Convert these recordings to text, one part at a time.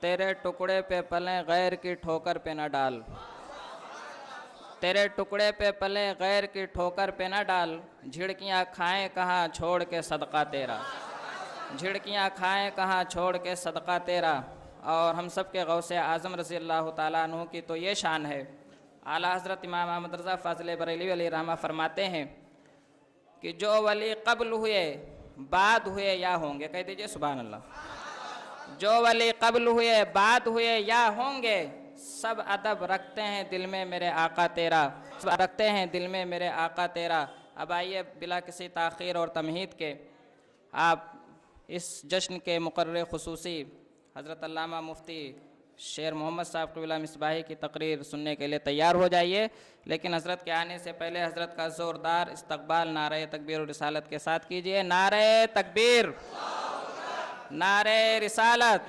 تیرے ٹکڑے پہ پلیں غیر کی ٹھوکر پہ نہ ڈال، تیرے ٹکڑے پہ پلیں غیر کی ٹھوکر پہ نہ ڈال، جھڑکیاں کھائیں کہاں چھوڑ کے صدقہ تیرا، جھڑکیاں کھائیں کہاں چھوڑ کے صدقہ تیرا۔ اور ہم سب کے غوث اعظم رضی اللہ تعالیٰ عنہ کی تو یہ شان ہے، اعلیٰ حضرت امام احمد رضا فاضل بریلوی علیہ رحمہ فرماتے ہیں کہ جو ولی قبل ہوئے بعد ہوئے یا ہوں گے، کہہ دیجئے سبحان اللہ، جو ولی قبل ہوئے بعد ہوئے یا ہوں گے، سب ادب رکھتے ہیں دل میں میرے آقا تیرا، سب رکھتے ہیں دل میں میرے آقا تیرا۔ اب آئیے بلا کسی تاخیر اور تمہید کے آپ اس جشن کے مقرر خصوصی حضرت علامہ مفتی شیر محمد صاحب قبلہ مصباحی کی تقریر سننے کے لیے تیار ہو جائیے، لیکن حضرت کے آنے سے پہلے حضرت کا زوردار استقبال نعرہ تکبیر و رسالت کے ساتھ کیجیے۔ نعرہ تکبیر، نعرہ رسالت،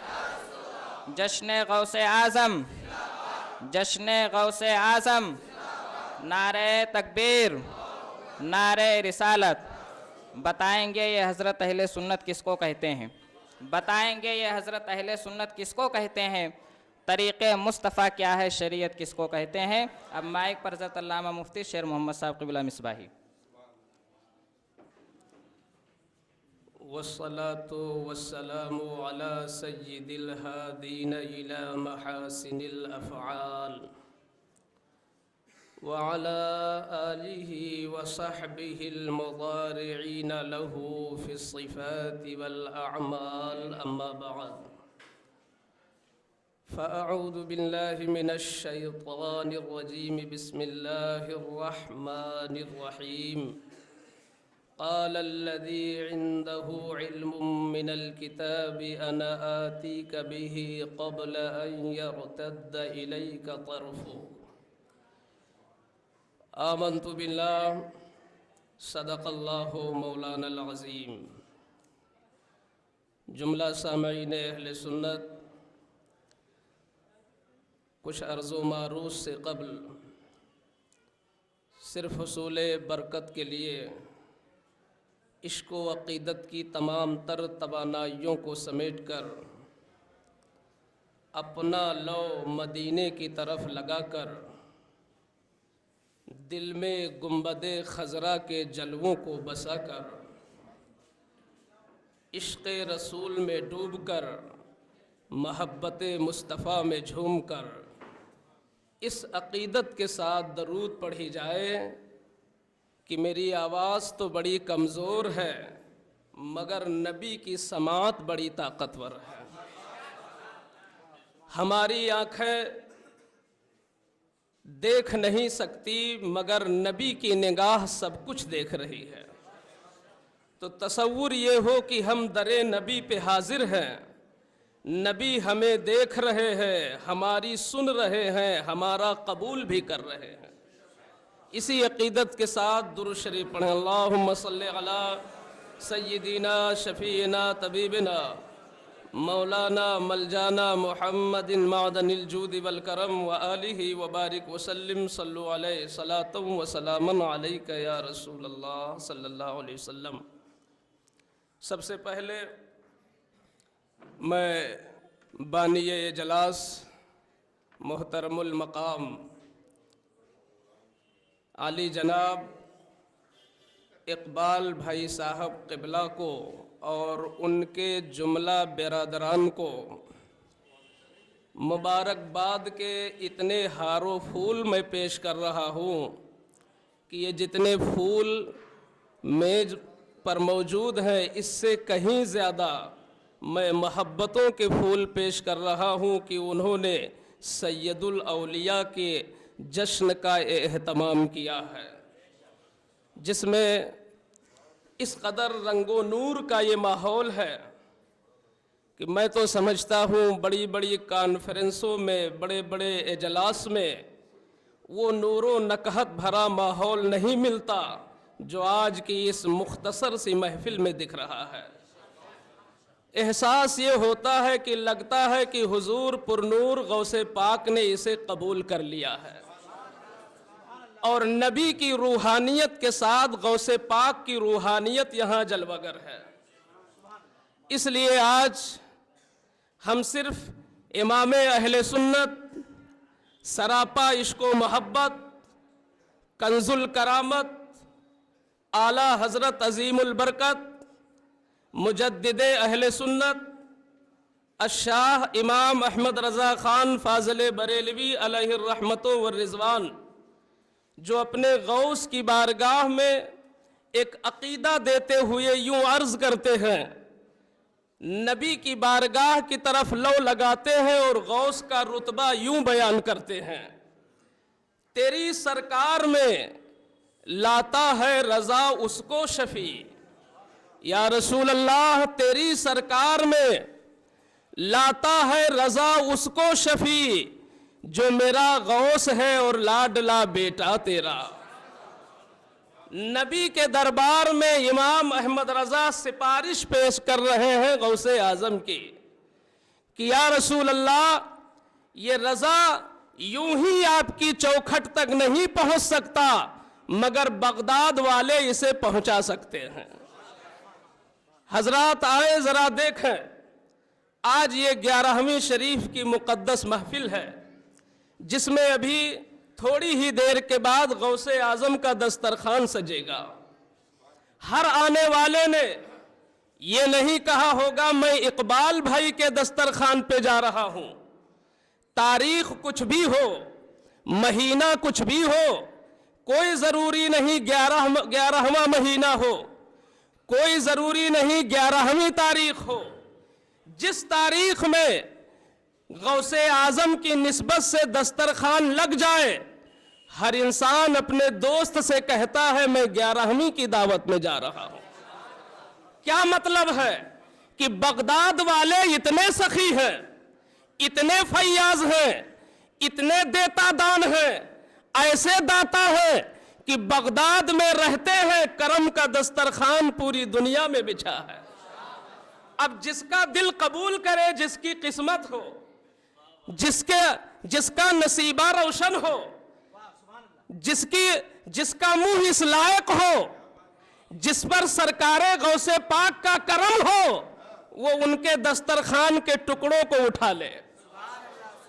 جشن غوث اعظم، جشن غوث اعظم، نعرہ تکبیر، نعرہ رسالت۔ بتائیں گے یہ حضرت اہل سنت کس کو کہتے ہیں، بتائیں گے یہ حضرت اہل سنت کس کو کہتے ہیں، طریق مصطفیٰ کیا ہے، شریعت کس کو کہتے ہیں۔ اب مائک پر حضرت علامہ مفتی شیر محمد صاحب قبلہ مصباحی۔ والصلاة والسلام على سيد الهادين إلى محاسن الأفعال وعلى آله وصحبه المضارعين له في الصفات والأعمال، أما بعد فأعوذ بالله من الشيطان الرجيم، بسم الله الرحمن الرحيم۔ قال الذي عنده علم من الكتاب أنا آتيك به قبل أن يرتد إليك طرفك۔ آمنت بالله، صدق الله مولانا العظیم۔ جملہ سامعین اہل سنت، کچھ عرض و معروض سے قبل صرف حصول برکت کے لیے عشق و عقیدت کی تمام تر توانائیوں کو سمیٹ کر اپنا لو مدینے کی طرف لگا کر دل میں گنبد خضرا کے جلووں کو بسا کر عشق رسول میں ڈوب کر محبت مصطفیٰ میں جھوم کر اس عقیدت کے ساتھ درود پڑھی جائے کہ میری آواز تو بڑی کمزور ہے مگر نبی کی سماعت بڑی طاقتور ہے، ہماری آنکھیں دیکھ نہیں سکتی مگر نبی کی نگاہ سب کچھ دیکھ رہی ہے۔ تو تصور یہ ہو کہ ہم در نبی پہ حاضر ہیں، نبی ہمیں دیکھ رہے ہیں، ہماری سن رہے ہیں، ہمارا قبول بھی کر رہے ہیں۔ اسی عقیدت کے ساتھ درود شریف پڑھیں، اللہم صلی علی سیدنا شفیعنا طبیبنا مولانا ملجانا محمد معدن الجود والکرم وآلہ وبارک وسلم، صلو علیہ صلاۃ و سلاما علیک یا رسول اللہ صلی اللہ علیہ وسلم۔ سب سے پہلے میں بانی اجلاس محترم المقام علی جناب اقبال بھائی صاحب قبلہ کو اور ان کے جملہ برادران کو مبارکباد کے اتنے ہار و پھول میں پیش کر رہا ہوں کہ یہ جتنے پھول میز پر موجود ہیں اس سے کہیں زیادہ میں محبتوں کے پھول پیش کر رہا ہوں کہ انہوں نے سید الاولیاء کے جشن کا اہتمام کیا ہے، جس میں اس قدر رنگ و نور کا یہ ماحول ہے کہ میں تو سمجھتا ہوں بڑی بڑی کانفرنسوں میں، بڑے بڑے اجلاس میں وہ نور و نکہت بھرا ماحول نہیں ملتا جو آج کی اس مختصر سی محفل میں دکھ رہا ہے۔ احساس یہ ہوتا ہے کہ لگتا ہے کہ حضور پر نور غوث پاک نے اسے قبول کر لیا ہے، اور نبی کی روحانیت کے ساتھ غوث پاک کی روحانیت یہاں جلوگر ہے۔ اس لیے آج ہم صرف इमाम अहले सुन्नत, सरापा इश्क व मोहब्बत, कंजुल करामत, आला हज़रत अज़ीमुल बरकत, मुजद्दिद अहले सुन्नत अशाह इमाम अहमद रज़ा ख़ान फ़ाज़िल बरेलवी अलैहि रहमतो व रिज़वान, जो अपने गौस की बारगाह में एक अक़ीदा देते हुए यूँ अर्ज़ करते हैं, नबी की बारगाह की तरफ लौ लगाते हैं और गौस का रुतबा यूँ बयान करते हैं, तेरी सरकार में लाता है रज़ा उसको शफ़ी। या रसूल अल्लाह, तेरी सरकार में लाता है रज़ा उसको शफ़ी, जो मेरा गौस है और लाडला बेटा तेरा। नबी के दरबार में इमाम अहमद रज़ा सिफारिश पेश कर रहे हैं गौसे आज़म की कि या रसूल अल्लाह, ये रज़ा यूं ही आपकी चौखट तक नहीं पहुंच सकता, मगर बगदाद वाले इसे पहुंचा सकते हैं। हजरात आए ज़रा देखें, आज ये 11वीं शरीफ की मुक़द्दस महफिल है, जिसमें अभी थोड़ी ही देर के बाद गौसे आज़म का दस्तरखान सजेगा। हर आने वाले ने ये नहीं कहा होगा मैं इकबाल भाई के दस्तरखान पे जा रहा हूँ। तारीख कुछ भी हो, महीना कुछ भी हो, कोई ज़रूरी नहीं 11वां महीना हो, कोई ज़रूरी नहीं 11वीं तारीख हो। जिस तारीख में गौसे आज़म की निस्बत से दस्तरखान लग जाए, हर इंसान अपने दोस्त से कहता है मैं 11वीं की दावत में जा रहा हूं। क्या मतलब है कि बगदाद वाले इतने सखी हैं, इतने फैयाज हैं, इतने देता दान हैं, ऐसे दाता हैं कि बगदाद में रहते हैं करम का दस्तरखान पूरी दुनिया में बिछा है। अब जिसका दिल कबूल करे, जिसकी किस्मत हो, जिसका नसीबा रोशन हो, जिसका मुंह इस लायक हो, जिस पर सरकारे गौसे पाक का करम हो, वो उनके दस्तरखान के टुकड़ों को उठा ले।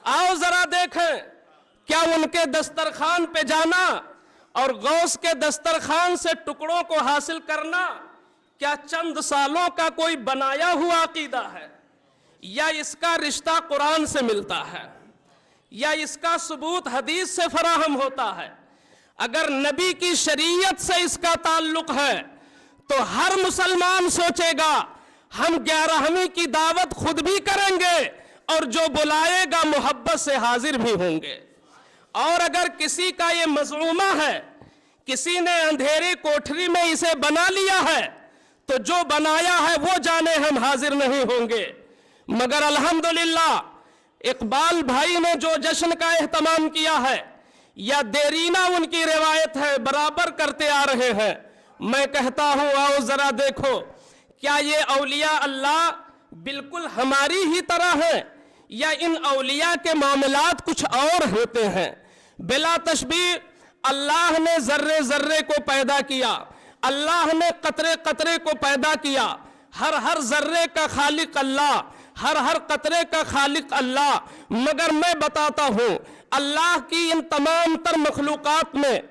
आओ जरा देखें, क्या उनके दस्तरखान पे जाना और गौस के दस्तरखान से टुकड़ों को हासिल करना क्या चंद सालों का कोई बनाया हुआ अकीदा है, या इसका रिश्ता कुरान से मिलता है, या इसका सबूत हदीस से फराहम होता है? अगर नबी की शरीयत से इसका ताल्लुक है तो हर मुसलमान सोचेगा हम 11वीं की दावत खुद भी करेंगे और जो बुलाएगा मोहब्बत से हाजिर भी होंगे। और अगर किसी का ये मज़ूमा है, किसी ने अंधेरी कोठरी में इसे बना लिया है, तो जो बनाया है वो जाने हम हाजिर नहीं होंगे। मगर अल्हम्दुलिल्लाह इकबाल भाई ने जो जश्न का एहतमाम किया है, या देरीना उनकी रिवायत है, बराबर करते आ रहे हैं। मैं कहता हूं आओ जरा देखो, क्या ये औलिया अल्लाह बिल्कुल हमारी ही तरह है, या इन औलिया के मामलात कुछ और होते हैं? बिला तशबीह अल्लाह ने जर्रे जर्रे को पैदा किया, अल्लाह ने कतरे कतरे को पैदा किया। हर जर्रे का खालिक अल्लाह, हर कतरे का खालिक अल्लाह। मगर मैं बताता हूँ, अल्लाह की इन तमाम तर मखलूक़ात में,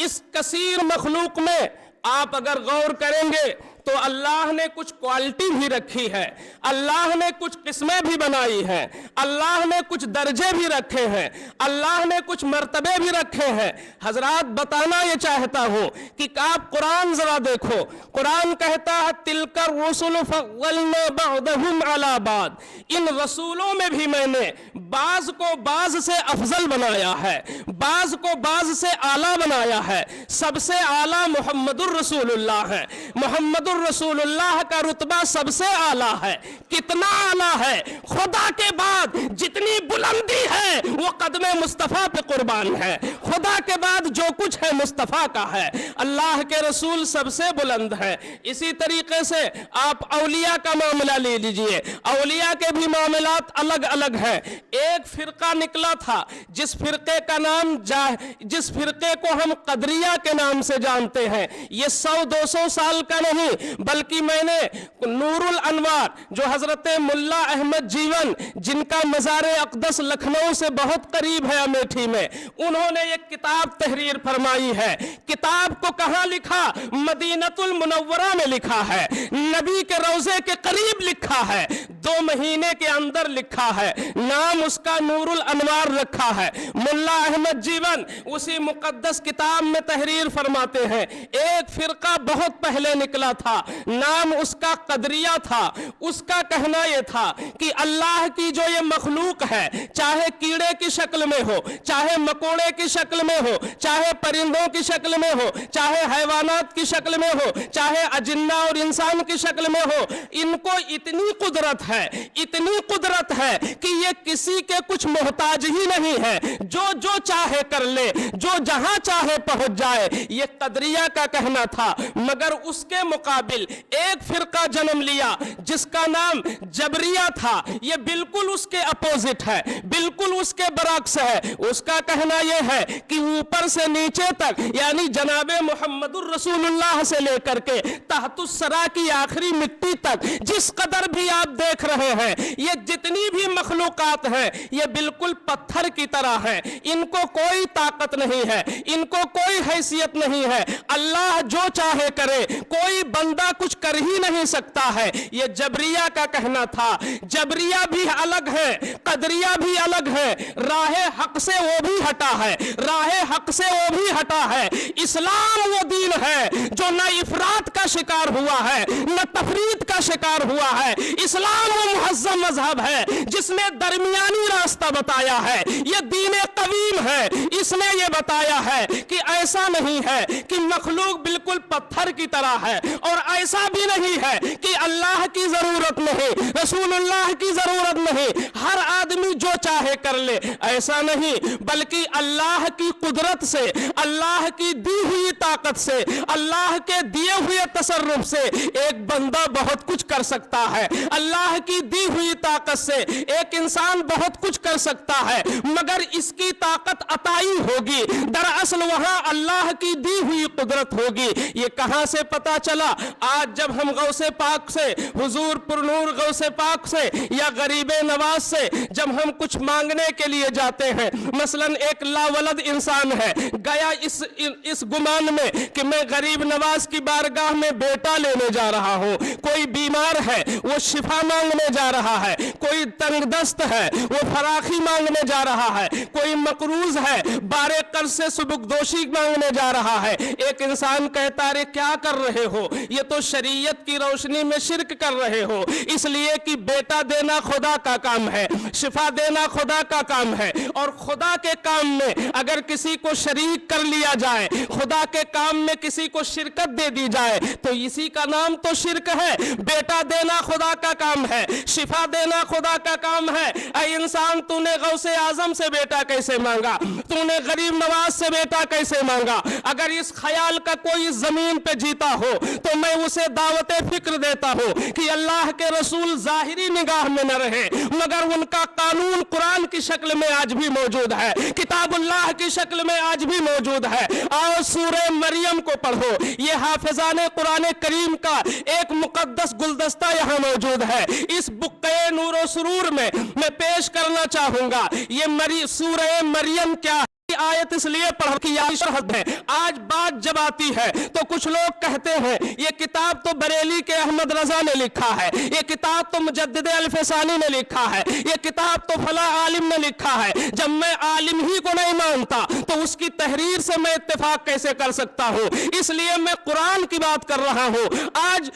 इस कसीर मखलूक में आप अगर गौर करेंगे तो अल्लाह ने कुछ क्वालिटी भी रखी है, अल्लाह ने कुछ किस्में भी बनाई हैं, अल्लाह ने कुछ दर्जे भी रखे हैं, अल्लाह ने कुछ मर्तबे भी रखे हैं। हजरात बताना ये चाहता हूँ कि आप कुरान जरा देखो, कुरान कहता है तिलकर रसूल फज़्ज़लना बअदहुम अला बाद, इन रसूलों में भी मैंने बाज को बाज से अफजल बनाया है, बाज को बाज से आला बनाया है। सबसे आला मोहम्मदुर रसूलुल्लाह है, मोहम्मदुर रसूलुल्लाह का रुतबा सबसे आला है। कितना आला है? खुदा के बाद जितनी बुलंदी है वो कदमे मुस्तफ़ा पे कुर्बान है। खुदा के बाद जो कुछ है मुस्तफ़ा का है, अल्लाह के रसूल सबसे बुलंद है। इसी तरीके से आप औलिया का मामला ले लीजिए, औलिया के भी मामलात अलग अलग है। एक फिरका निकला था जिस फिरके को हम कदरिया के नाम से जानते हैं। ये 100-200 साल का नहीं, बल्कि मैंने नूरुल अनवार जो हजरत मुल्ला अहमद जीवन, जिनका का मज़ार अक़दस लखनऊ से बहुत करीब है, अमेठी में। उन्होंने एक किताब तहरीर फरमाई है। किताब को कहाँ लिखा? मदीनतुल मुनव्वरा में लिखा है, नबी के रोज़े के करीब लिखा है, 2 महीने के अंदर लिखा है। नाम उसका नूरुल अनवार रखा है। मुल्ला अहमद जीवन उसी मुकद्दस किताब में तहरीर फरमाते हैं, एक फिरका बहुत पहले निकला था, नाम उसका कदरिया था। उसका कहना यह था कि अल्लाह की जो ये मखलूक है, चाहे कीड़े की शक्ल में हो, चाहे मकोड़े की शक्ल में हो, चाहे परिंदों की शक्ल में हो, चाहे हैवानात की शक्ल में हो, चाहे अजिन्ना और इंसान की शक्ल में हो, इनको इतनी कुदरत है, इतनी कुदरत है कि ये किसी के कुछ मोहताज ही नहीं है। जो जो चाहे कर ले, जो जहां चाहे पहुंच जाए, ये कदरिया का कहना था। मगर उसके मुकाबिल एक फिरका जन्म लिया जिसका नाम जबरिया था। ये बिल्कुल उसके अपोजिट है, बिल्कुल उसके बरक्स है। उसका कहना यह है कि ऊपर से नीचे तक, यानी जनाबे मुहम्मदुर रसूलुल्लाह से लेकर के तहतुस्सरा की आखिरी मिट्टी तक, जिस कदर भी आप देख रहे हैं, ये जितनी भी मखलूकात हैं, ये बिल्कुल पत्थर की तरह है। इनको कोई ताकत नहीं है, इनको कोई हैसियत नहीं है। अल्लाह जो चाहे करे, कोई बंदा कुछ कर ही नहीं सकता है। ये जबरिया का कहना था। जबरिया भी अलग है, कदरिया भी अलग है। राहे हक से वो भी हटा है, राहे हक से वो भी हटा है। इस्लाम वो दीन है जो न इफरात का शिकार हुआ है, न तफरीद का शिकार हुआ है। इस्लाम वो मुहज्जम मजहब है जिसने दरमियानी रास्ता बताया है। ये दीन कवीम है। इसने ये बताया है कि ऐसा नहीं है कि मखलूक बिल्कुल पत्थर की तरह है, और ऐसा भी नहीं है कि अल्लाह की जरूरत नहीं, रसूलुल्लाह की जरूरत नहीं, हर आदमी जो चाहे कर ले, ऐसा नहीं। बल्कि अल्लाह की कुदरत से, अल्लाह की दी हुई ताकत से, अल्लाह के दिए हुए तसर्रुफ से एक बंदा बहुत कुछ कर सकता है। अल्लाह की दी हुई ताकत से एक इंसान बहुत कुछ कर सकता है, मगर इसकी ताकत अताई होगी, दरअसल वहां अल्लाह की दी हुई कुदरत होगी। ये कहां से पता चला? आज जब हम गौसे पाक से, हुजूर पुरनूर गौसे पाक से या गरीबे नवाज से जब हम कुछ मांगने के लिए जाते हैं, मसलन एक लावलद इंसान है, गया इस गुमान में कि मैं गरीब नवाज की बारगाह में बेटा लेने जा रहा हूं। कोई बीमार है, वो शिफा मांगने जा रहा है। कोई तंगदस्त है, वो फराखी मांगने जा रहा है। कोई मकरूज है, बारे कर्ज से सुबुकदोशी मांगने जा रहा है। एक इंसान कहता है, क्या कर रहे हो? ये तो शरीयत की रोशनी में शिरक कर रहे हो, इसलिए कि बेटा देना खुदा का काम है, शिफा देना खुदा का काम है, और खुदा के काम में अगर किसी को शरीक कर लिया जाए, खुदा के काम में किसी को शिरकत दे दी जाए, तो इसी का नाम तो शिरक है। बेटा देना खुदा का काम है, शिफा देना खुदा का काम है। ऐ इंसान, तूने गौसे आजम से बेटा कैसे मांगा? तूने गरीब नवाज से बेटा कैसे मांगा? अगर इस ख्याल का कोई जमीन पे जीता हो तो मैं उसे दावत फिक्र देता हूं कि अल्लाह के रसूल जाहिरी निगाह में न रहे, मगर उनका कानून कुरान की शक्ल में आज भी मौजूद है, किताबुल्लाह की शक्ल में आज भी मौजूद है। आओ सूरह मरियम को पढ़ो। ये हाफिजाने कुरान करीम का एक मुकद्दस गुलदस्ता यहाँ मौजूद है। इस बुक्के नूरो सुरूर में मैं पेश करना चाहूंगा, ये सूरह मरियम क्या है। आयत इसलिए पढ़ की शरहद है। आज बात जब आती है तो कुछ लोग कहते हैं ये किताब तो बरेली के अहमद रजा ने लिखा है, ये किताब तो मुजद्दिद अल्फसानी ने लिखा है, ये किताब तो फला आलिम ने लिखा है। जब मैं आलिम ही को नहीं मानता तो उसकी तहरीर से मैं इत्तेफाक कैसे कर सकता हूं? इसलिए मैं कुरान की बात कर रहा हूं। आज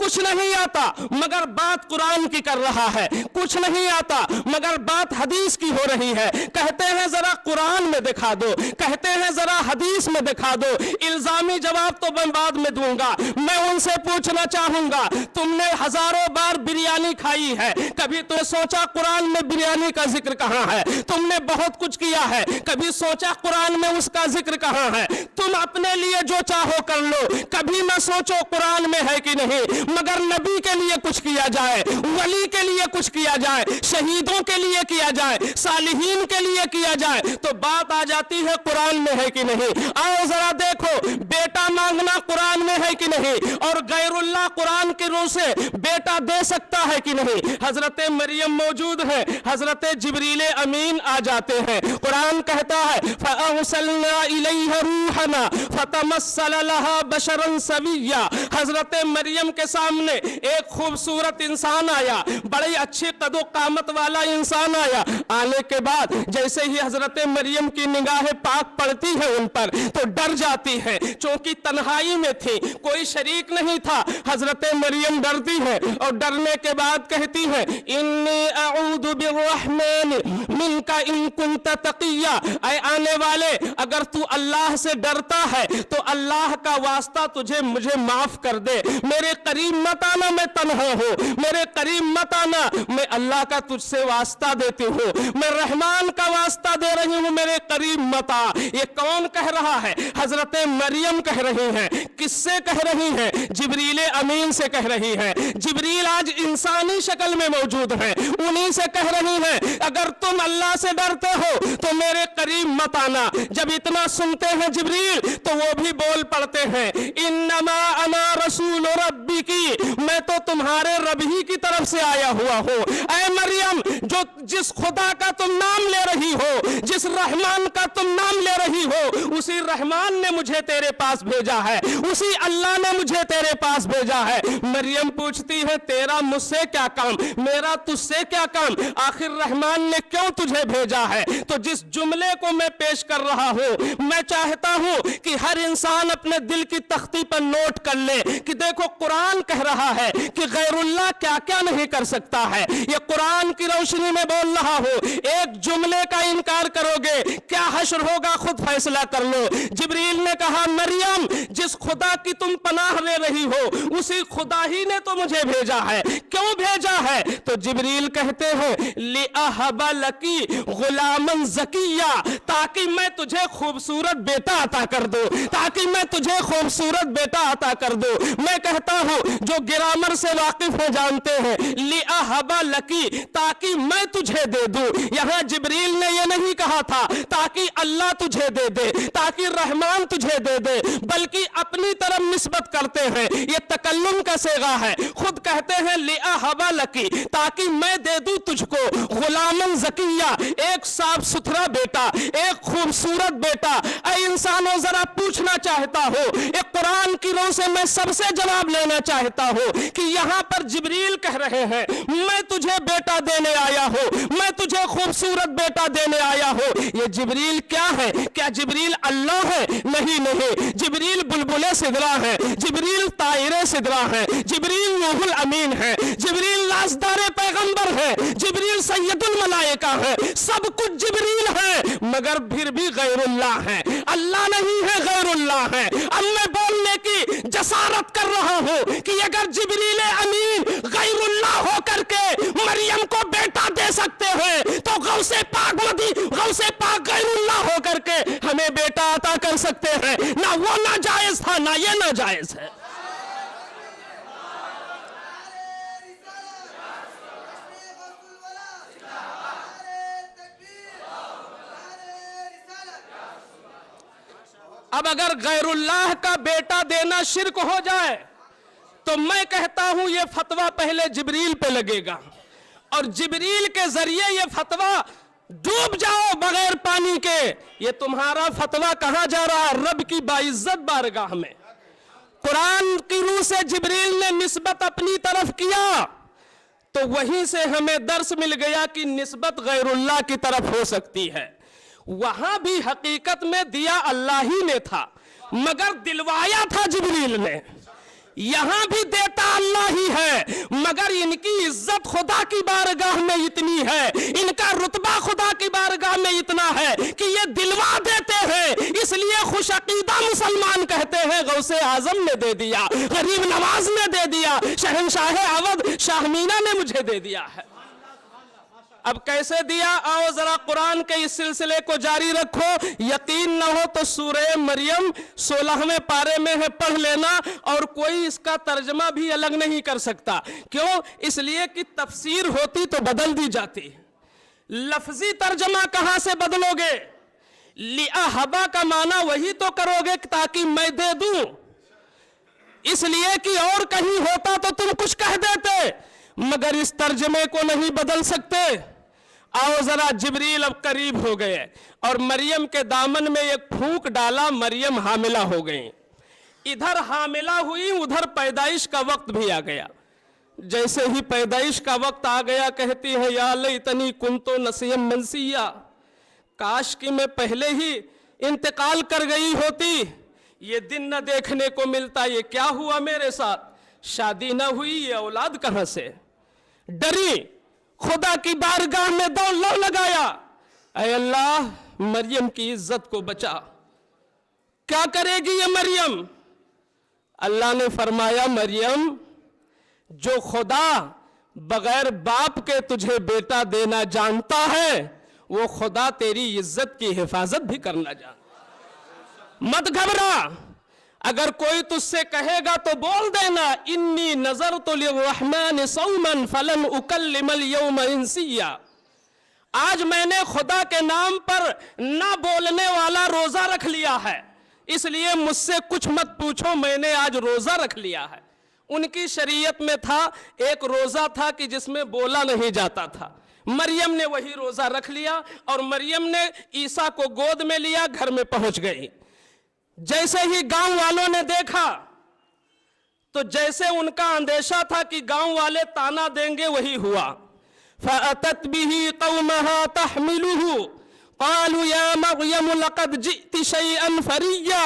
कुछ नहीं आता मगर बात कुरान की कर रहा है, कुछ नहीं आता मगर बात हदीस की हो रही है। कहते हैं जरा कुरान में दिखा दो, कहते हैं जरा हदीस में दिखा दो। इल्जामी जवाब तो मैं बाद में दूंगा। मैं उनसे पूछना चाहूंगा, तुमने हजारों बार बिरयानी खाई है, कभी तो सोचा कुरान में बिरयानी का जिक्र कहां है? तुमने बहुत कुछ किया है, कभी सोचा कुरान में उसका जिक्र कहां है? तुम अपने लिए जो चाहो कर लो, कभी ना सोचो कुरान में है कि नहीं। मगर नबी के लिए कुछ किया जाए, वली के लिए कुछ किया जाए, शहीदों नेकों के लिए किया जाए, सालिहीन के लिए किया जाए, तो बात आ जाती है कुरान में है कि नहीं। आओ जरा देखो, बेटा मांगना कुरान में है कि नहीं, और गैरुल्लाह कुरान के रूह से बेटा दे सकता है कि नहीं। हजरत मरियम मौजूद है, हजरत जिब्रील अमीन आ जाते हैं। कुरान कहता है फअरसलना इलैहा रूहना फतमस्सल लहा बशरन सविय्या। हजरत मरियम के सामने एक खूबसूरत इंसान आया, बड़ी अच्छी कदो कामत वाला इंसान आया। आने के बाद जैसे ही हजरत मरियम की निगाहें पाक पड़ती है उन पर, तो डर जाती है, क्योंकि तन्हाई में थी, कोई शरीक नहीं था। हजरत मरियम डरती है और डरने के बाद कहती है इन्नी अऊदु बिर्रहमान मिनका इन कुंत तकिया। ऐ आने वाले, अगर तू अल्लाह से डरता है तो अल्लाह का वास्ता तुझे मुझे माफ कर दे। मेरे करीब मत आना, मैं तन्हा हूँ, मेरे करीब मत आना, मैं अल्लाह का तुझसे वास्ता देती हूँ, मैं रहमान का वास्ता दे रही हूँ, मेरे करीब मत आ। ये कौन कह रहा है? हजरत मरियम कह रही हैं। किससे कह रही हैं? जिब्रील अमीन से कह रही है। जिब्रील आज इंसानी शक्ल में मौजूद है, उन्हीं से कह रही है अगर तुम अल्लाह से डरते हो तो मेरे करीब मत आना। जब इतना सुनते हैं जिब्रील तो वो भी बोल पड़ते हैं इन्नमा अना रसूल रब्बी की, मैं तो तुम्हारे रब ही की तरफ से आया हुआ हूँ। ऐ मरियम, जो जिस खुदा का तुम नाम ले रही हो, जिस रहमान का तुम नाम ले रही हो, उसी रहमान ने मुझे तेरे पास भेजा है, उसी अल्लाह ने मुझे तेरे पास भेजा है। मरियम पूछती है तेरा मुझसे क्या काम, मेरा तुझसे क्या काम, आखिर रहमान ने क्यों तुझे भेजा है? तो जिस जुमले को मैं पेश कर रहा हूं, मैं चाहता हूं कि हर इंसान अपने दिल की तख्ती पर नोट कर ले कि देखो कुरान कह रहा है कि गैरुल्लाह क्या क्या नहीं कर सकता है। ये कुरान की रोशनी में बोल रहा हूं, एक जुमले का इनकार करोगे क्या हश्र होगा खुद फैसला कर लो। जिब्रील ने कहा मरियम, जिस खुदा की तुम पनाह ले रही हो उसी खुदा ही ने तो मुझे भेजा है। क्यों भेजा है? तो जिब्रील कहते हैं लिअहबा लकी गुलामन ज़किया, ताकि मैं तुझे खूबसूरत बेटा अता कर दूं, ताकि मैं तुझे खूबसूरत बेटा अता कर दूं। मैं कहता हूं जो ग्रामर से वाकिफ है जानते हैं, लिअहबा लकी, ताकि मैं तुझे दे दूं। यहां जिब्रील ने यह नहीं कहा था ताकि अल्लाह तुझे दे दे, ताकि रहमान तुझे दे दे, बल्कि अपनी तरफ निस्बत करते हैं। ये तकल्लुम का सेगा है। खुद कहते हैं लिअहबा लकी, ताकि मैं दे दूं तुझको गुलामन ज़किया, एक साफ सुथरा बेटा, एक खूबसूरत बेटा। ऐ इंसानों, जरा पूछना चाहता हूं, एक कुरान की रोह से मैं सबसे जवाब लेना चाहता हूं कि यहां पर जिब्रील कह रहे हैं मैं तुझे बेटा देने आया हूं, मैं तुझे खूबसूरत बेटा देने आया हूं। ये जिब्रील क्या है? क्या जिब्रील अल्लाह है? नहीं नहीं, जिब्रील बुलबुले सिदरा है, जिब्रील तायरे सिदरा है, जिब्रील रूहुल अमीन है, जिब्रील लाजदारे पैगंबर है, जिब्रील सैयदुल मलाइका है, सब कुछ जिब्रील है, मगर फिर भी गैरुल्लाह है, अल्लाह नहीं है, गैरुल्लाह है। अब मैं बोलने की जसारत कर रहा हूं कि अगर जिब्रील अमीन गैरुल्लाह होकर के मरियम को बेटा दे सकते हैं तो गौसे पाक मदी, गौसे पाक गैरुल्लाह होकर के हमें बेटा अता कर सकते हैं। ना वो नाजायज था, ना ये नाजायज है। अब अगर गैरुल्लाह का बेटा देना शिर्क हो जाए तो मैं कहता हूं ये फतवा पहले जिब्रील पे लगेगा और जिब्रील के जरिए ये फतवा डूब जाओ बगैर पानी के। ये तुम्हारा फतवा कहां जा रहा है? रब की बाइज्जत बारगाह में। कुरान की रूह से जिब्रील ने निस्बत अपनी तरफ किया तो वहीं से हमें दर्स मिल गया कि निस्बत गैरुल्लाह की तरफ हो सकती है। वहां भी हकीकत में दिया अल्लाह ही ने था, मगर दिलवाया था जिब्रील ने। यहां भी देता अल्लाह ही है, मगर इनकी इज्जत खुदा की बारगाह में इतनी है, इनका रुतबा खुदा की बारगाह में इतना है कि ये दिलवा देते हैं। इसलिए खुश अकीदा मुसलमान कहते हैं गौसे आजम ने दे दिया, गरीब नवाज ने दे दिया, शहनशाह अवध शाह मीना ने मुझे दे दिया है। अब कैसे दिया? आओ जरा कुरान के इस सिलसिले को जारी रखो। यकीन न हो तो सूरह मरियम 16वें पारे में है, पढ़ लेना, और कोई इसका तर्जमा भी अलग नहीं कर सकता। क्यों? इसलिए कि तफसीर होती तो बदल दी जाती। लफ्जी तर्जमा कहां से बदलोगे? लिअहबा का माना वही तो करोगे ताकि मैं दे दूं, इसलिए कि और कहीं होता तो तुम कुछ कह देते, मगर इस तर्जमे को नहीं बदल सकते। आओ जरा, जिब्रील अब करीब हो गए और मरियम के दामन में एक फूंक डाला, मरियम हामिला हो गई। इधर हामिला हुई, उधर पैदाइश का वक्त भी आ गया। जैसे ही पैदाइश का वक्त आ गया, कहती है या लैतनी कुंतो नसियम मनसिया, काश कि मैं पहले ही इंतकाल कर गई होती, ये दिन न देखने को मिलता। ये क्या हुआ मेरे साथ? शादी न हुई, ये औलाद कहां से? डरी, खुदा की बारगाह में दौड़ लगाया, ऐ अल्लाह मरियम की इज्जत को बचा। क्या करेगी ये मरियम? अल्लाह ने फरमाया, मरियम, जो खुदा बगैर बाप के तुझे बेटा देना जानता है, वो खुदा तेरी इज्जत की हिफाजत भी करना जानता। मत घबरा, अगर कोई तुझसे कहेगा तो बोल देना, इन्नी नजर तो लिर्रहमान सौमन फलन उकल्लिमल यौम इंसिया, आज मैंने खुदा के नाम पर ना बोलने वाला रोजा रख लिया है, इसलिए मुझसे कुछ मत पूछो, मैंने आज रोजा रख लिया है। उनकी शरीयत में था, एक रोजा था कि जिसमें बोला नहीं जाता था। मरियम ने वही रोजा रख लिया और मरियम ने ईसा को गोद में लिया, घर में पहुंच गई। जैसे ही गांव वालों ने देखा तो जैसे उनका अंदेशा था कि गांव वाले ताना देंगे, वही हुआ। फअतत बिही कौमहा तहमिलुहु क़ालू या मरियम लक़द जिअति शैअन फरिय्या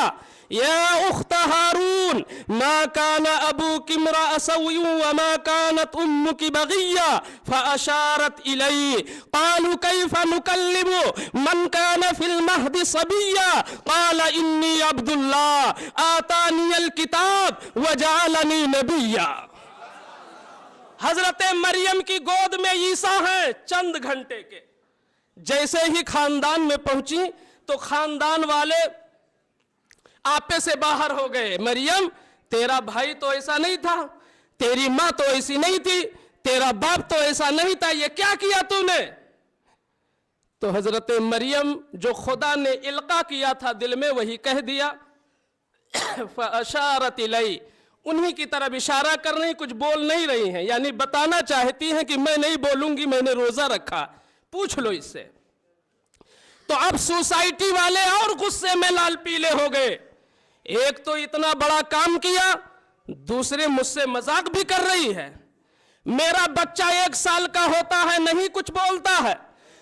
या उख्त हारून मा कान अबूकी इम्रअ सव्यिन व मा कानत उम्मुकी बग़िय्या फअशारत इलैहि क़ालू कैफ़ नुकल्लिमु मन कान फिल महदि सबिय्या क़ाल इन्नी अब्दुल्लाह आतानियल किताब व जअलनी नबिय्या। हजरत मरियम की गोद में ईसा है, चंद घंटे के। जैसे ही खानदान में पहुंची तो खानदान वाले आपे से बाहर हो गए। मरियम, तेरा भाई तो ऐसा नहीं था, तेरी माँ तो ऐसी नहीं थी, तेरा बाप तो ऐसा नहीं था, ये क्या किया तूने? तो हजरत मरियम जो खुदा ने इल्का किया था दिल में, वही कह दिया। फअशारत इलैहि, उन्हीं की तरफ इशारा कर रही, कुछ बोल नहीं रही हैं, यानी बताना चाहती हैं कि मैं नहीं बोलूंगी, मैंने रोजा रखा, पूछ लो इससे। तो अब सोसाइटी वाले और गुस्से में लाल पीले हो गए। एक तो इतना बड़ा काम किया, दूसरे मुझसे मजाक भी कर रही है। मेरा बच्चा 1 साल का होता है, नहीं कुछ बोलता है,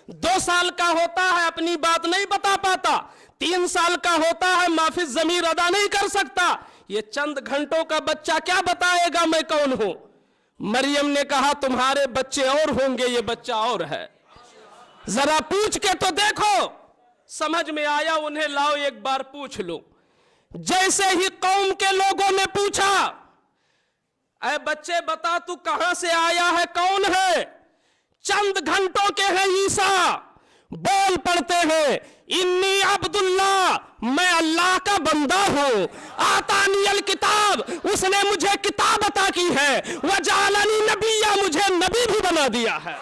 2 साल का होता है, अपनी बात नहीं बता पाता, 3 साल का होता है, माफिज ज़मीर अदा नहीं कर सकता, ये चंद घंटों का बच्चा क्या बताएगा मैं कौन हूं? मरियम ने कहा, तुम्हारे बच्चे और होंगे, ये बच्चा और है, जरा पूछ के तो देखो। समझ में आया उन्हें, लाओ एक बार पूछ लो। जैसे ही कौम के लोगों ने पूछा, ऐ बच्चे बता तू कहां से आया है, कौन है? चंद घंटों के हैं ईसा, बोल पड़ते हैं, इन्नी अब्दुल्लाह, मैं अल्लाह का बंदा हूं, आतानियल किताब, उसने मुझे किताब अता की है, व जअलनी नबिय्या, मुझे नबी भी बना दिया है।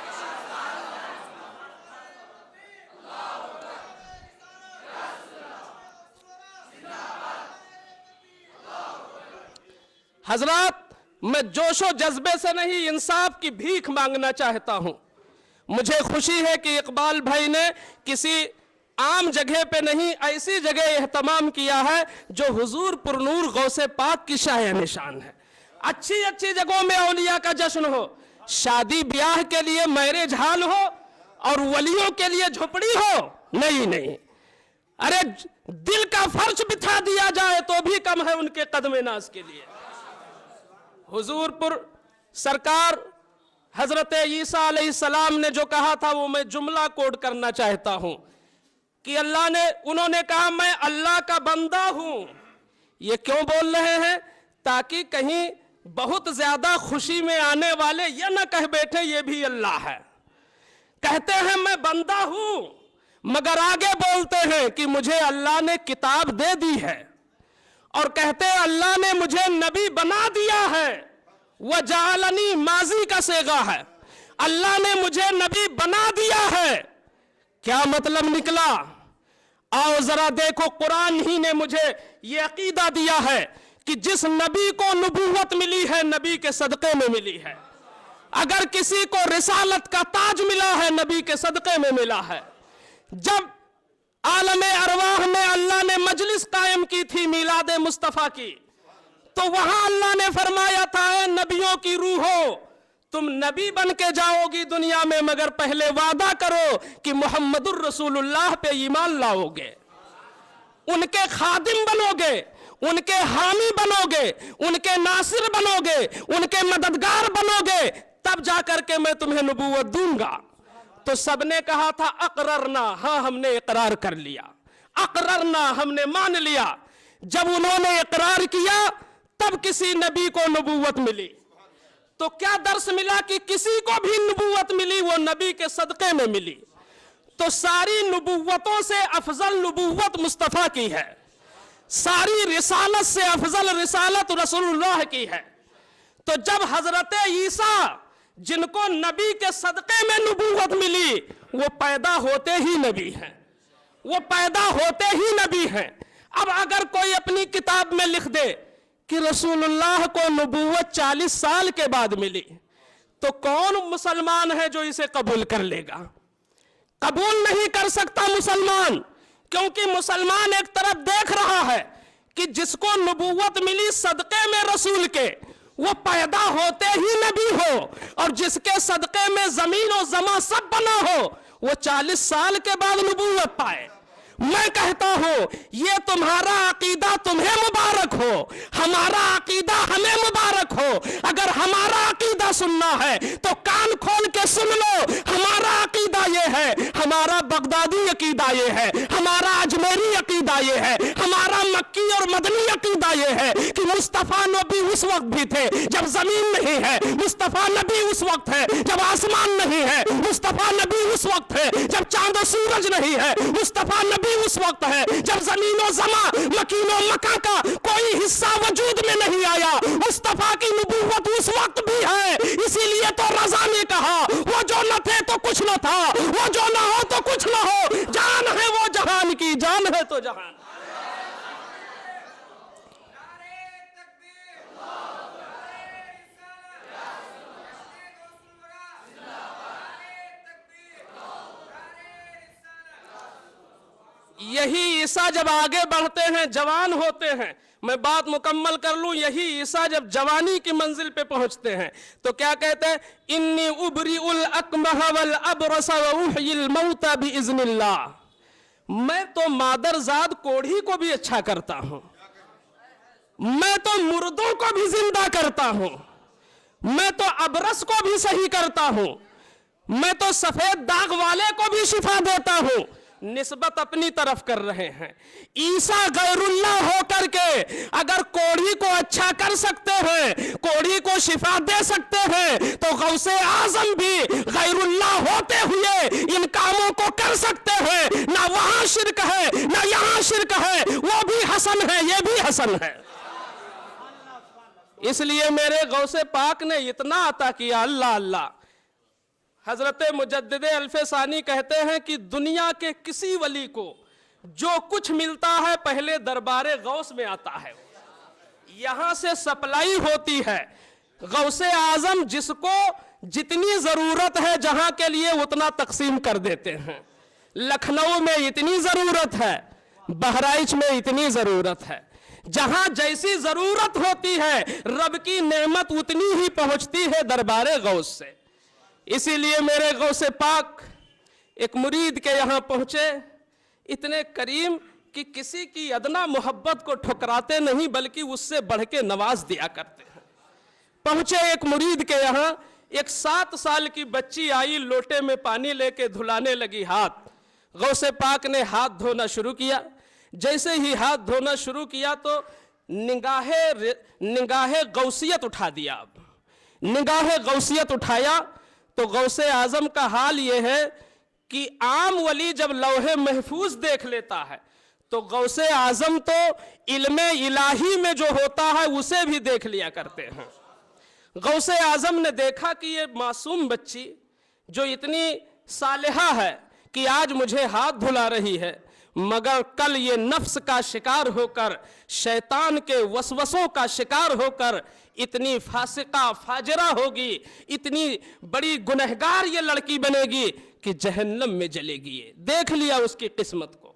हजरत, मैं जोशो जज्बे से नहीं, इंसाफ की भीख मांगना चाहता हूं। मुझे खुशी है कि इकबाल भाई ने किसी आम जगह पे नहीं, ऐसी जगह एहतमाम किया है जो हुजूर पुरनूर गौसे पाक की शाह निशान है। अच्छी अच्छी जगहों में औलिया का जश्न हो, शादी ब्याह के लिए मैरिज हॉल हो और वलियों के लिए झोपड़ी हो, नहीं नहीं, अरे दिल का फर्श बिछा दिया जाए तो भी कम है उनके कदम नाज के लिए। हुजूरपुर सरकार हजरत ईसा अलैहिस्सलाम ने जो कहा था वो मैं जुमला कोड करना चाहता हूं कि उन्होंने कहा, मैं अल्लाह का बंदा हूं। ये क्यों बोल रहे हैं? ताकि कहीं बहुत ज्यादा खुशी में आने वाले ये न कह बैठे ये भी अल्लाह है। कहते हैं मैं बंदा हूं, मगर आगे बोलते हैं कि मुझे अल्लाह ने किताब दे दी है, और कहते हैं अल्लाह ने मुझे नबी बना दिया है। वह जालनी माजी का सेगा है, अल्लाह ने मुझे नबी बना दिया है। क्या मतलब निकला? आओ जरा देखो, कुरान ही ने मुझे ये अकीदा दिया है कि जिस नबी को नबूवत मिली है नबी के सदक़े में मिली है। अगर किसी को रिसालत का ताज मिला है नबी के सदक़े में मिला है। जब आलमे अरवाह में अल्लाह ने मजलिस कायम की थी मिलाद मुस्तफ़ा की, तो वहां अल्लाह ने फरमाया था, ऐ नबियों की रूहो, तुम नबी बन के जाओगी दुनिया में, मगर पहले वादा करो कि मोहम्मदुर रसूलुल्लाह पे ईमान लाओगे, उनके खादिम बनोगे, उनके हामी बनोगे, उनके नासिर बनोगे, उनके मददगार बनोगे, तब जाकर के मैं तुम्हें नबूवत दूंगा। तो सबने कहा था अकररना, हाँ हमने इकरार कर लिया, अकररना हमने मान लिया। जब उन्होंने इकरार किया तब किसी नबी को नबूवत मिली। तो क्या दर्स मिला कि किसी को भी नबूवत मिली वो नबी के सदक़े में मिली। तो सारी नबूवतों से अफजल नबूवत मुस्तफ़ा की है, सारी रिसालत से अफजल रिसालत रसूलुल्लाह की है। तो जब हजरत ईसा जिनको नबी के सदक़े में नबूवत मिली, वो पैदा होते ही नबी हैं, वो पैदा होते ही नबी हैं। अब अगर कोई अपनी किताब में लिख दे कि रसूलुल्लाह को नबूवत 40 साल के बाद मिली, तो कौन मुसलमान है जो इसे कबूल कर लेगा? कबूल नहीं कर सकता मुसलमान, क्योंकि मुसलमान एक तरफ देख रहा है कि जिसको नबूवत मिली सदक़े में रसूल के, वो पैदा होते ही नबी हो, और जिसके सदक़े में जमीन और जमा सब बना हो, वो 40 साल के बाद नबूवत पाए। मैं कहता हूं ये तुम्हारा अकीदा तुम्हें मुबारक हो, हमारा अकीदा हमें मुबारक हो। अगर हमारा अकीदा सुनना है तो कान खोल के सुन लो। हमारा अकीदा ये है, हमारा बगदादी अकीदा ये है, हमारा अजमेरी अकीदा ये है, हमारा मक्की और मदनी अकीदा ये है कि मुस्तफ़ा नबी उस वक्त भी थे जब जमीन नहीं है, मुस्तफ़ा नबी उस वक्त है जब आसमान नहीं है, मुस्तफ़ा नबी उस वक्त है जब चांद और सूरज नहीं है, मुस्तफ़ा नबी उस वक्त है जब जमीन और जमा मकीन और मका का कोई हिस्सा वजूद में नहीं आया। मुस्तफा की नबूवत उस वक्त भी है। इसीलिए तो रज़ा ने कहा, वो जो न थे तो कुछ न था, वो जो न हो तो कुछ न हो, जान है वो जहान की, जान है तो जहान। यही ईसा जब आगे बढ़ते हैं, जवान होते हैं, मैं बात मुकम्मल कर लूं, यही ईसा जब जवानी की मंजिल पे पहुंचते हैं तो क्या कहते हैं? इन्नी उबरीउल अकमह वल अबरस व उहयिल मौता बिइज़्निल्लाह। मैं तो मादरजाद कोढ़ी को भी अच्छा करता हूं, मैं तो मुर्दों को भी जिंदा करता हूं, मैं तो अबरस को भी सही करता हूं, मैं तो सफेद दाग वाले को भी शिफा देता हूं। निस्बत अपनी तरफ कर रहे हैं। ईसा गैरुल्लाह होकर के अगर कोढ़ी को अच्छा कर सकते हैं, कोढ़ी को शिफा दे सकते हैं, तो गौसे आजम भी गैरुल्लाह होते हुए इन कामों को कर सकते हैं। ना वहां शिरक है ना यहां शिरक है, वो भी हसन है ये भी हसन है। इसलिए मेरे गौसे पाक ने इतना अता किया, अल्लाह अल्लाह। हजरत मुजद्दिद अल्फसानी कहते हैं कि दुनिया के किसी वली को जो कुछ मिलता है पहले दरबारे गौस में आता है, यहां से सप्लाई होती है। गौसे आजम जिसको जितनी जरूरत है जहां के लिए उतना तकसीम कर देते हैं। लखनऊ में इतनी जरूरत है, बहराइच में इतनी जरूरत है, जहां जैसी जरूरत होती है रब की नेमत उतनी ही पहुंचती है दरबारे गौस से। इसीलिए मेरे गौसे पाक एक मुरीद के यहां पहुंचे, इतने करीम कि किसी की अदना मोहब्बत को ठुकराते नहीं बल्कि उससे बढ़ के नवाज दिया करते हैं। पहुंचे एक मुरीद के यहां, एक 7 साल की बच्ची आई, लोटे में पानी लेके धुलाने लगी हाथ। गौसे पाक ने हाथ धोना शुरू किया। जैसे ही हाथ धोना शुरू किया तो निगाहे गौसियत उठा दिया। अब निगाहे गौसियत उठाया तो गौसे आजम का हाल यह है कि आम वली जब लौहे महफूज देख लेता है तो गौसे आजम तो इल्मे इलाही में जो होता है उसे भी देख लिया करते हैं। गौसे आजम ने देखा कि ये मासूम बच्ची جو اتنی صالحہ ہے کہ آج مجھے ہاتھ دھلا رہی ہے، مگر کل یہ نفس کا شکار ہو کر، شیطان کے وسوسوں کا شکار ہو کر اتنی فاسقہ فاجرہ ہوگی، اتنی بڑی گنہگار یہ لڑکی بنے گی کہ جہنم میں جلے گی۔ دیکھ لیا اس کی قسمت کو،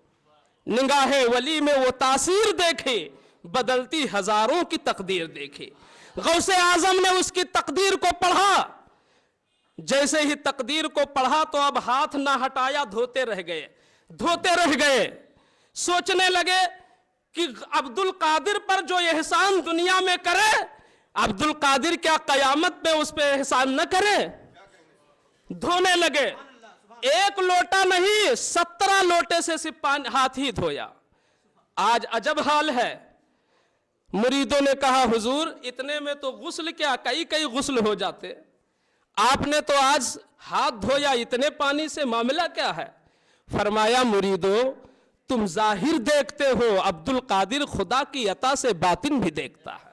نگاہ ولی میں وہ تاثیر دیکھی، بدلتی ہزاروں کی تقدیر دیکھی۔ غوث اعظم نے اس کی تقدیر کو پڑھا، جیسے ہی تقدیر کو پڑھا تو اب ہاتھ نہ ہٹایا، دھوتے رہ گئے، سوچنے لگے کہ عبد القادر پر جو احسان دنیا میں کرے، عبد القادر کیا قیامت میں اس پہ احسان نہ کرے؟ دھونے لگے، ایک لوٹا نہیں 17 لوٹے سے صرف ہاتھ ہی دھویا۔ آج عجب حال ہے، مریدوں نے کہا حضور اتنے میں تو غسل کیا، کئی غسل ہو جاتے، آپ نے تو آج ہاتھ دھویا اتنے پانی سے، معاملہ کیا ہے؟ فرمایا مریدو تم ظاہر دیکھتے ہو، عبد القادر خدا کی عطا سے باطن بھی دیکھتا ہے۔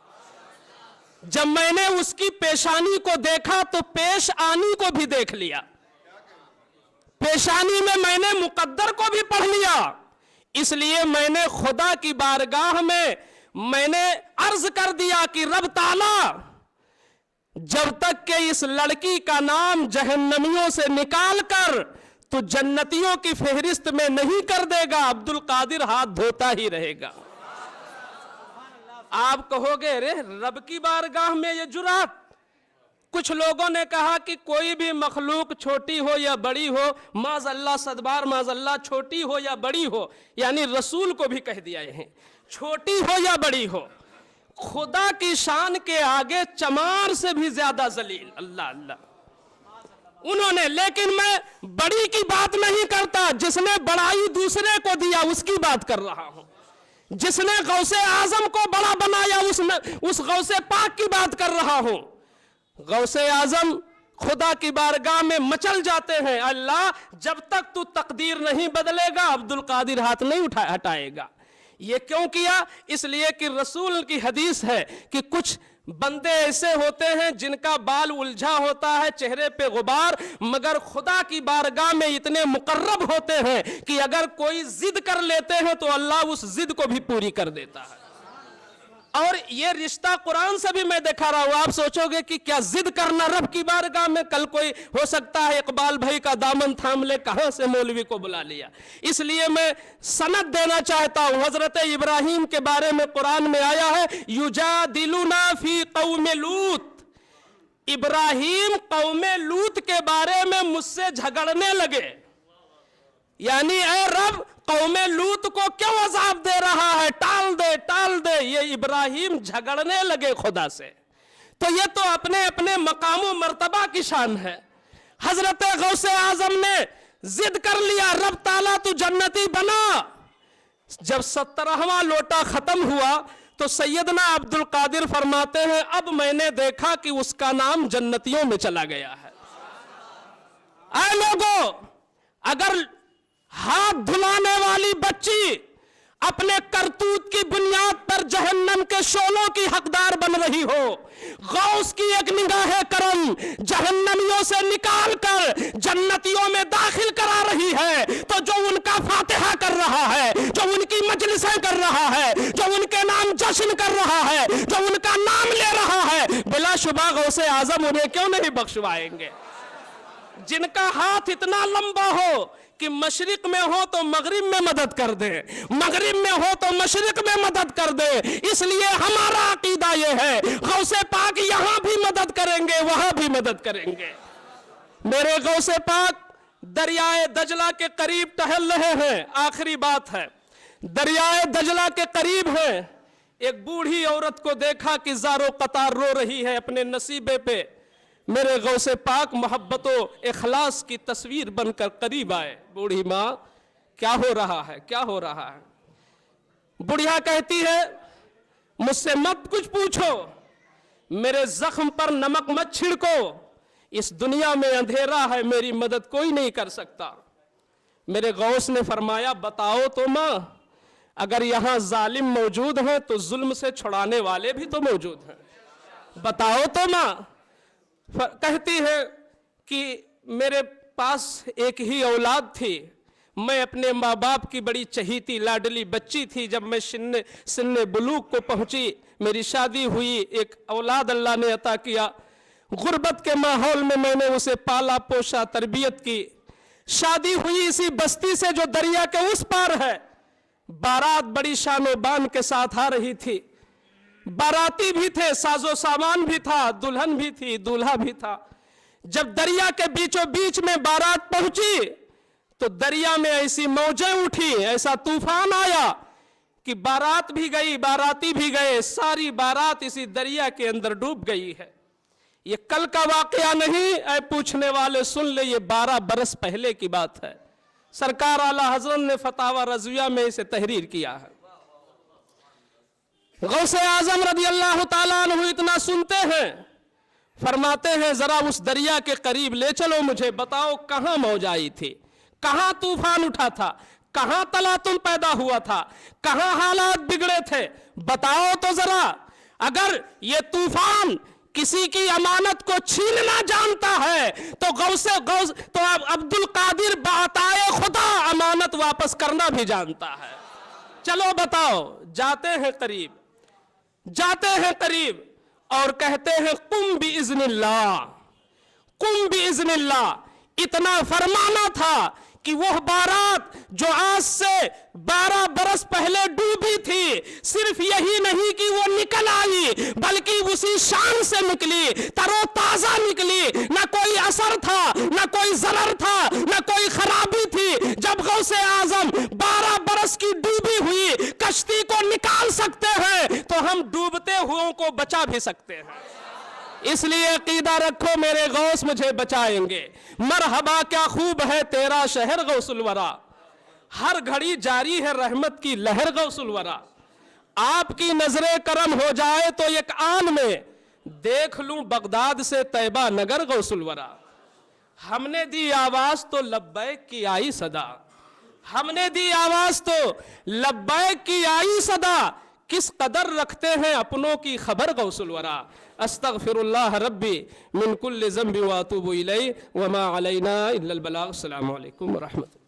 جب میں نے اس کی پیشانی کو دیکھا تو پیش آنی کو بھی دیکھ لیا، پیشانی میں نے مقدر کو بھی پڑھ لیا، اس لیے میں نے خدا کی بارگاہ میں نے عرض کر دیا کہ رب تعالیٰ جب تک کہ اس لڑکی کا نام جہنمیوں سے نکال کر تو جنتیوں کی فہرست میں نہیں کر دے گا، عبد القادر ہاتھ دھوتا ہی رہے گا۔ آپ کہو گے رے رب کی بارگاہ میں یہ جرات؟ کچھ لوگوں نے کہا کہ کوئی بھی مخلوق چھوٹی ہو یا بڑی ہو، معاذ اللہ صدبار معاذ اللہ، چھوٹی ہو یا بڑی ہو، یعنی رسول کو بھی کہہ دیا ہے چھوٹی ہو یا بڑی ہو، خدا کی شان کے آگے چمار سے بھی زیادہ ذلیل، اللہ اللہ انہوں نے۔ لیکن میں بڑی کی بات نہیں کرتا، جس نے بڑائی دوسرے کو دیا اس کی بات کر رہا ہوں، جس نے غوث اعظم کو بڑا بنایا اس غوث پاک کی بات کر رہا ہوں۔ غوث اعظم خدا کی بارگاہ میں مچل جاتے ہیں، اللہ جب تک تو تقدیر نہیں بدلے گا عبد القادر ہاتھ نہیں ہٹائے گا۔ یہ کیوں کیا؟ اس لیے کہ رسول کی حدیث ہے کہ کچھ بندے ایسے ہوتے ہیں جن کا بال الجھا ہوتا ہے، چہرے پہ غبار، مگر خدا کی بارگاہ میں اتنے مقرب ہوتے ہیں کہ اگر کوئی ضد کر لیتے ہیں تو اللہ اس ضد کو بھی پوری کر دیتا ہے۔ اور یہ رشتہ قرآن سے بھی میں دکھا رہا ہوں۔ آپ سوچو گے کہ کیا ضد کرنا رب کی بارگاہ میں؟ کل کوئی ہو سکتا ہے اقبال بھائی کا دامن تھام لے، کہاں سے مولوی کو بلا لیا۔ اس لیے میں سند دینا چاہتا ہوں، حضرت ابراہیم کے بارے میں قرآن میں آیا ہے یجادلنا فی قوم لوط، ابراہیم قوم لوط کے بارے میں مجھ سے جھگڑنے لگے، یعنی اے رب قوم لوط کو کیوں عذاب دے رہا ہے، ٹال دے۔ یہ ابراہیم جھگڑنے لگے خدا سے، تو یہ تو اپنے مقام و مرتبہ کی شان ہے۔ حضرت غوث اعظم نے ضد کر لیا، رب تعالیٰ تو جنتی بنا۔ جب 17واں لوٹا ختم ہوا تو سیدنا عبد القادر فرماتے ہیں اب میں نے دیکھا کہ اس کا نام جنتیوں میں چلا گیا ہے۔ اے لوگوں، اگر ہاتھ دھلانے والی بچی اپنے کرتوت کی بنیاد پر جہنم کے شعلوں کی حقدار بن رہی ہو، غوث کی ایک نگاہ کرم جہنمیوں سے نکال کر جنتیوں میں داخل کرا رہی ہے، تو جو ان کا فاتحہ کر رہا ہے، جو ان کی مجلسیں کر رہا ہے، جو ان کے نام جشن کر رہا ہے، جو ان کا نام لے رہا ہے، بلا شبہ غوث اعظم انہیں کیوں نہیں بخشوائیں گے؟ جن کا ہاتھ اتنا لمبا ہو کہ مشرق میں ہو تو مغرب میں مدد کر دے، مغرب میں ہو تو مشرق میں مدد کر دے۔ اس لیے ہمارا عقیدہ یہ ہے غوث پاک یہاں بھی مدد کریں گے، وہاں بھی مدد کریں گے۔ میرے غوث پاک دریائے دجلہ کے قریب ٹہل رہے ہیں، آخری بات ہے، دریائے دجلہ کے قریب ہیں، ایک بوڑھی عورت کو دیکھا کہ زار و قطار رو رہی ہے اپنے نصیبے پہ۔ میرے غوث پاک محبت و اخلاص کی تصویر بن کر قریب آئے، بوڑھی ماں کیا ہو رہا ہے، کیا ہو رہا ہے؟ بڑھیا کہتی ہے مجھ سے مت کچھ پوچھو، میرے زخم پر نمک مت چھڑکو، اس دنیا میں اندھیرا ہے، میری مدد کوئی نہیں کر سکتا۔ میرے غوث نے فرمایا بتاؤ تو ماں، اگر یہاں ظالم موجود ہیں تو ظلم سے چھڑانے والے بھی تو موجود ہیں، بتاؤ تو ماں۔ کہتی ہے کہ मेरे पास एक ही औलाद थी। मैं अपने माँ बाप की बड़ी चहीती लाडली बच्ची थी। जब मैं सिन्ने बुलूग को पहुंची, मेरी शादी हुई, एक औलाद अल्लाह ने अता किया। गुर्बत के माहौल में मैंने उसे पाला पोसा, तरबियत की। शादी हुई इसी बस्ती से जो दरिया के उस पार है। बारात बड़ी शानो बान के साथ आ रही थी। बाराती भी थे, साजो सामान भी था, दुल्हन भी थी, दूल्हा भी था। जब दरिया के बीचों बीच में बारात पहुंची तो दरिया में ऐसी मौजें उठी, ऐसा तूफान आया कि बारात भी गई, बाराती भी गए, सारी बारात इसी दरिया के अंदर डूब गई है। ये कल का वाकया नहीं, ऐ पूछने वाले सुन ले, ये 12 बरस पहले की बात है। सरकार आला हजरत ने फतावा रज़विया में इसे तहरीर किया है। गौसे आजम रदी अल्लाह ताला अन्हु इतना सुनते हैं, फरमाते हैं जरा उस दरिया के करीब ले चलो मुझे, बताओ कहां मौज आई थी, कहां तूफान उठा था, कहां तलातुम पैदा हुआ था, कहां हालात बिगड़े थे, बताओ तो जरा। अगर ये तूफान किसी की अमानत को छीनना जानता है तो गौस तो अब्दुल कादिर बाताए खुदा अमानत वापस करना भी जानता है। चलो बताओ। जाते हैं करीब, जाते हैं करीब और कहते हैं कुम बिइज़्निल्लाह, कुम बिइज़्निल्लाह। इतना फरमाना था कि वह बारात जो आज से 12 बरस पहले डूबी थी, सिर्फ यही नहीं कि वो निकल आई बल्कि उसी शान से निकली, तरोताजा निकली। न कोई असर था, न कोई जरर था, न कोई खराबी थी। जब गौसे आजम 12 बरस की डूबी हुई कश्ती को निकाल सकते हैं तो हम डूबते हुओं को बचा भी सकते हैं। इसलिए अकीदा रखो मेरे गौस मुझे बचाएंगे। मरहबा क्या खूब है तेरा शहर गौसुल वरा, हर घड़ी जारी है रहमत की लहर गौसुल वरा। आपकी नजरे करम हो जाए तो एक आन में देख लूं बगदाद से तैबा नगर गौसुल वरा। हमने दी आवाज तो लब्बैक की आई सदा, हमने दी आवाज तो लब्बैक की आई सदा। किस कदर रखते हैं अपनों की खबर गौसुल वरा। अस्तगफिरुल्लाह रब्बी मिन कुल्लि ज़ंबि व अतूबु इलैहि व मा अलैना इल्लल बलाग। अस्सलामु अलैकुम व रहमतुल्लाह।